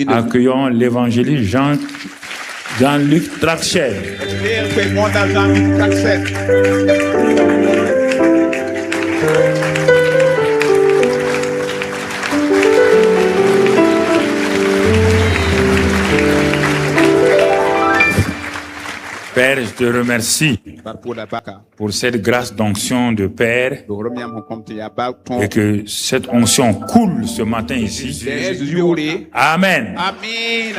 Accueillons l'évangéliste Jean-Luc Trachet. Père, je te remercie pour cette grâce d'onction de Père et que cette onction coule ce matin ici. Amen. Amen.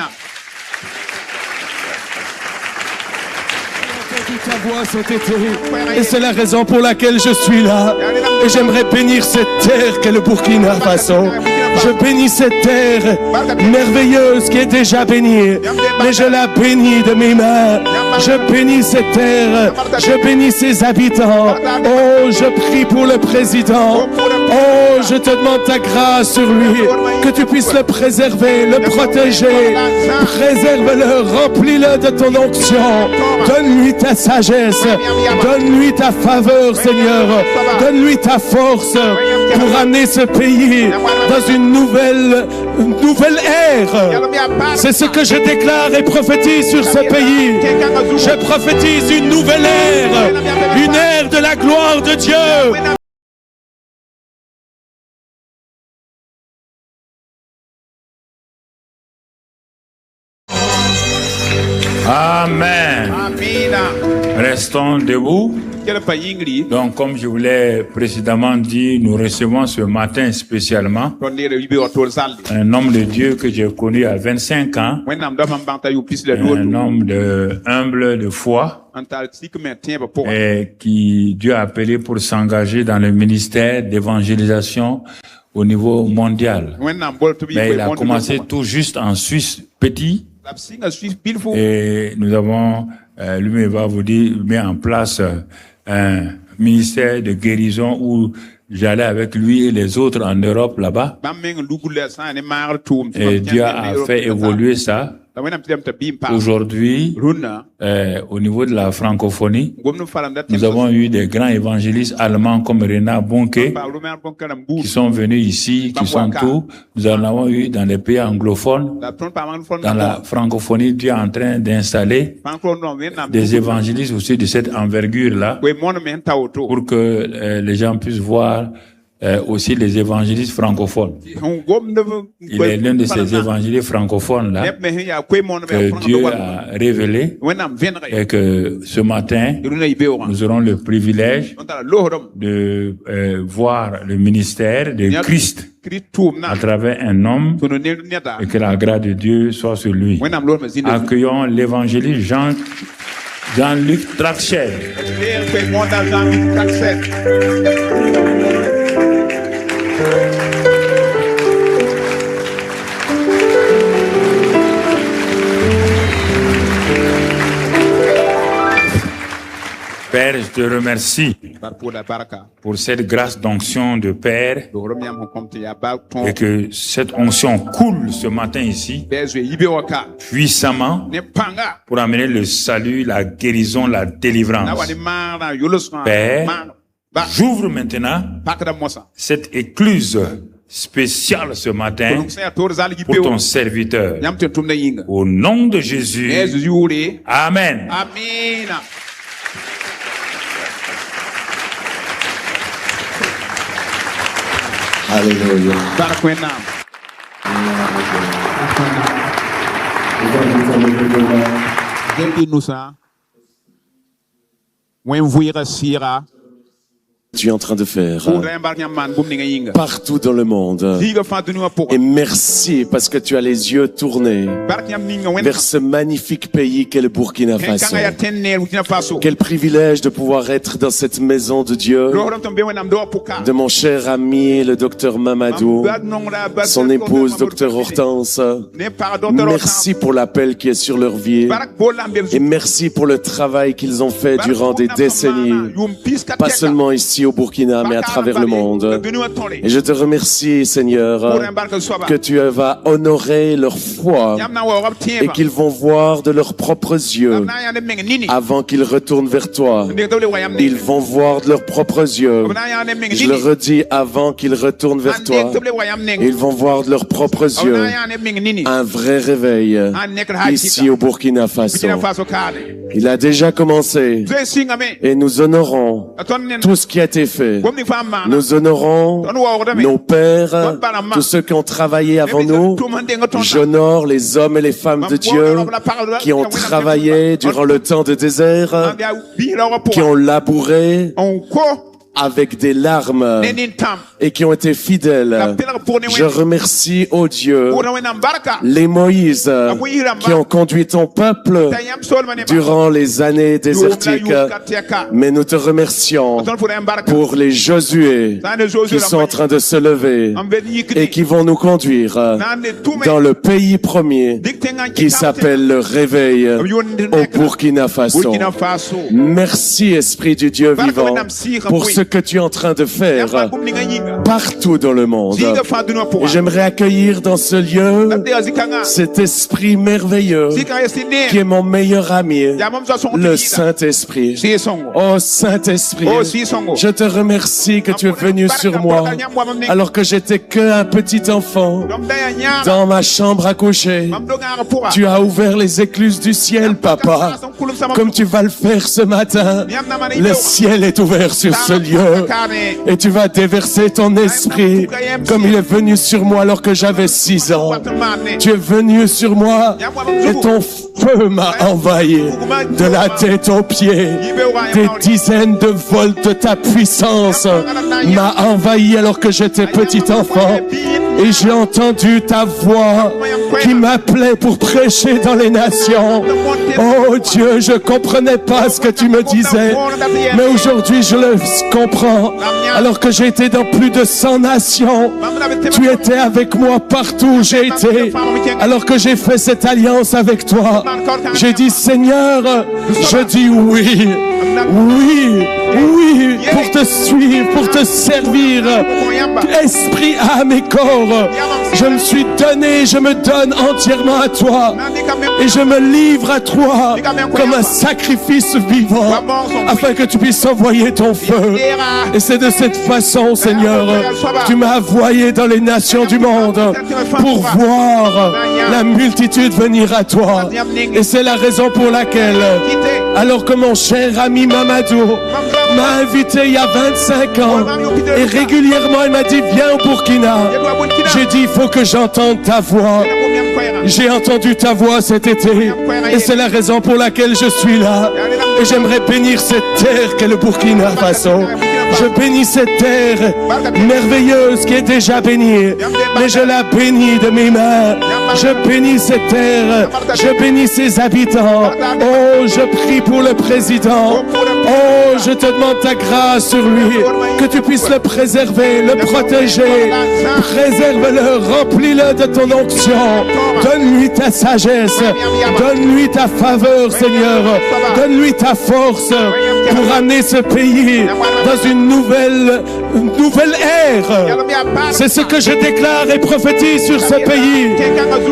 Ta voix sont éthérées. Et c'est la raison pour laquelle je suis là. Et j'aimerais bénir cette terre qu'est le Burkina Faso. Je bénis cette terre merveilleuse qui est déjà bénie. Mais je la bénis de mes mains. Je bénis cette terre. Je bénis ses habitants. Oh, je prie pour le président. Oh, je te demande ta grâce sur lui. Que tu puisses le préserver, le protéger. Préserve-le, remplis-le de ton onction. Donne-lui ta sagesse. Donne-lui ta faveur, Seigneur. Donne-lui ta force pour amener ce pays dans une nouvelle ère. C'est ce que je déclare et prophétise sur ce pays. Je prophétise une nouvelle ère de la gloire de Dieu. Amen. Restons debout. Donc, comme je vous l'ai précédemment dit, nous recevons ce matin spécialement un homme de Dieu que j'ai connu à 25 ans, un homme humble de foi, et qui Dieu a appelé pour s'engager dans le ministère d'évangélisation au niveau mondial. Mais il a commencé tout juste en Suisse, petit, et nous avons, lui va vous dire, mis en place un ministère de guérison où j'allais avec lui et les autres en Europe là-bas. Et Dieu a fait évoluer ça. Aujourd'hui, au niveau de la francophonie, nous avons eu des grands évangélistes allemands comme Renat Bonke qui sont venus ici, qui sont tous. Nous en avons eu dans les pays anglophones. Dans la francophonie, Dieu est en train d'installer des évangélistes aussi de cette envergure-là pour que les gens puissent voir aussi les évangélistes francophones. Il est l'un de ces évangélistes francophones-là que Dieu a révélé et que ce matin, nous aurons le privilège de voir le ministère de Christ à travers un homme et que la grâce de Dieu soit sur lui. Accueillons l'évangéliste Jean-Luc Trachet. Père, je te remercie pour cette grâce d'onction de Père et que cette onction coule ce matin ici puissamment pour amener le salut, la guérison, la délivrance. Père, j'ouvre maintenant cette écluse spéciale ce matin pour ton serviteur. Au nom de Jésus. Amen. Amen. Alléluia. Tu es en train de faire partout dans le monde. Et merci parce que tu as les yeux tournés vers ce magnifique pays qu'est le Burkina Faso. Quel privilège de pouvoir être dans cette maison de Dieu, de mon cher ami le docteur Mamadou, son épouse docteur Hortense. Merci pour l'appel qui est sur leur vie et merci pour le travail qu'ils ont fait durant des décennies, pas seulement ici ici au Burkina, mais à travers le monde. Et je te remercie, Seigneur, que tu vas honorer leur foi et qu'ils vont voir de leurs propres yeux avant qu'ils retournent vers toi. Ils vont voir de leurs propres yeux. Je le redis, avant qu'ils retournent vers toi, ils vont voir de leurs propres yeux un vrai réveil ici au Burkina Faso. Il a déjà commencé et nous honorons tout ce qui a été fait. Nous honorons nos pères, tous ceux qui ont travaillé avant nous. J'honore les hommes et les femmes de Dieu qui ont travaillé durant le temps de désert, qui ont labouré avec des larmes et qui ont été fidèles. Je remercie, oh Dieu, les Moïse qui ont conduit ton peuple durant les années désertiques. Mais nous te remercions pour les Josué qui sont en train de se lever et qui vont nous conduire dans le pays premier qui s'appelle le réveil au Burkina Faso. Merci, Esprit du Dieu vivant, pour ce que tu es en train de faire partout dans le monde. Et j'aimerais accueillir dans ce lieu cet esprit merveilleux qui est mon meilleur ami, le Saint-Esprit. Oh Saint-Esprit, je te remercie que tu es venu sur moi alors que j'étais qu'un petit enfant dans ma chambre à coucher. Tu as ouvert les écluses du ciel, Papa, comme tu vas le faire ce matin. Le ciel est ouvert sur ce lieu et tu vas déverser ton esprit comme il est venu sur moi alors que j'avais 6 ans. Tu es venu sur moi et ton feu m'a envahi de la tête aux pieds. Des dizaines de volts de ta puissance m'a envahi alors que j'étais petit enfant. Et j'ai entendu ta voix qui m'appelait pour prêcher dans les nations. Oh Dieu, je comprenais pas ce que tu me disais, mais aujourd'hui je le comprends. Alors que j'ai été dans plus de 100 nations, tu étais avec moi partout où j'ai été. Alors que j'ai fait cette alliance avec toi, j'ai dit Seigneur, je dis oui. Oui, oui, pour te suivre, pour te servir, esprit, âme et corps. Je me suis donné, je me donne entièrement à toi et je me livre à toi comme un sacrifice vivant afin que tu puisses envoyer ton feu. Et c'est de cette façon, Seigneur, que tu m'as envoyé dans les nations du monde pour voir la multitude venir à toi. Et c'est la raison pour laquelle, alors que mon cher ami Mamadou m'a invité il y a 25 ans et régulièrement il m'a dit viens au Burkina. J'ai dit il faut que j'entende ta voix. J'ai entendu ta voix cet été et c'est la raison pour laquelle je suis là. Et j'aimerais bénir cette terre qu'est le Burkina Faso. Je bénis cette terre merveilleuse qui est déjà bénie, mais je la bénis de mes mains. Je bénis cette terre, je bénis ses habitants. Oh, je prie pour le président. Oh, je te demande ta grâce sur lui, que tu puisses le préserver, le protéger. Préserve-le, remplis-le de ton onction. Donne-lui ta sagesse, donne-lui ta faveur, Seigneur. Donne-lui ta force pour amener ce pays dans une nouvelle ère. C'est ce que je déclare et prophétise sur ce pays.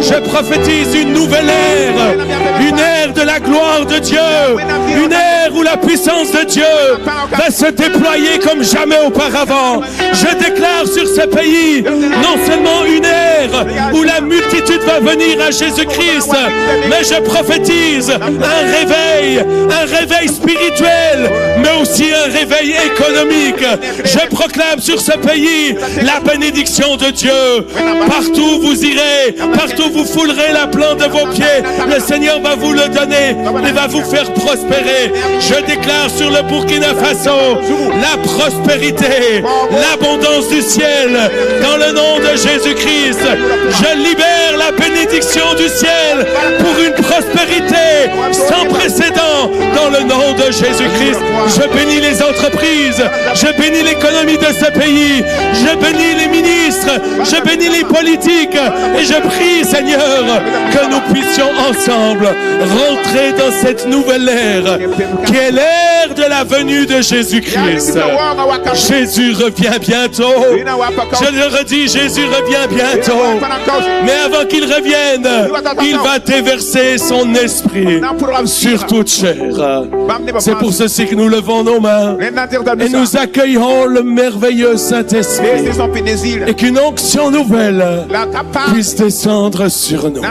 Je prophétise une nouvelle ère, une ère de la gloire de Dieu, une ère où la puissance de Dieu va se déployer comme jamais auparavant. Je déclare sur ce pays non seulement une ère où la multitude va venir à Jésus-Christ, mais je prophétise un réveil spirituel, mais aussi un réveil économique. Je proclame sur ce pays la bénédiction de Dieu. Partout vous irez, partout vous foulerez la plante de vos pieds, le Seigneur va vous le donner et va vous faire prospérer. Je déclare sur le Burkina Faso la prospérité, l'abondance du ciel dans le nom de Jésus-Christ. Je libère la bénédiction du ciel pour une prospérité sans précédent dans le nom de Jésus-Christ. Je bénis les entreprises, je bénis l'économie de ce pays, je bénis les ministres, je bénis les politiques et je prie, Seigneur, que nous puissions ensemble rentrer dans cette nouvelle ère, qui est l'ère de la venue de Jésus-Christ. Jésus revient bientôt. Je le redis, Jésus revient bientôt. Mais avant qu'il revienne, il va déverser son esprit sur toute chair. C'est pour ceci que nous levons nos mains et nous accueillons le merveilleux Saint-Esprit et qu'une onction nouvelle puisse descendre sur nous.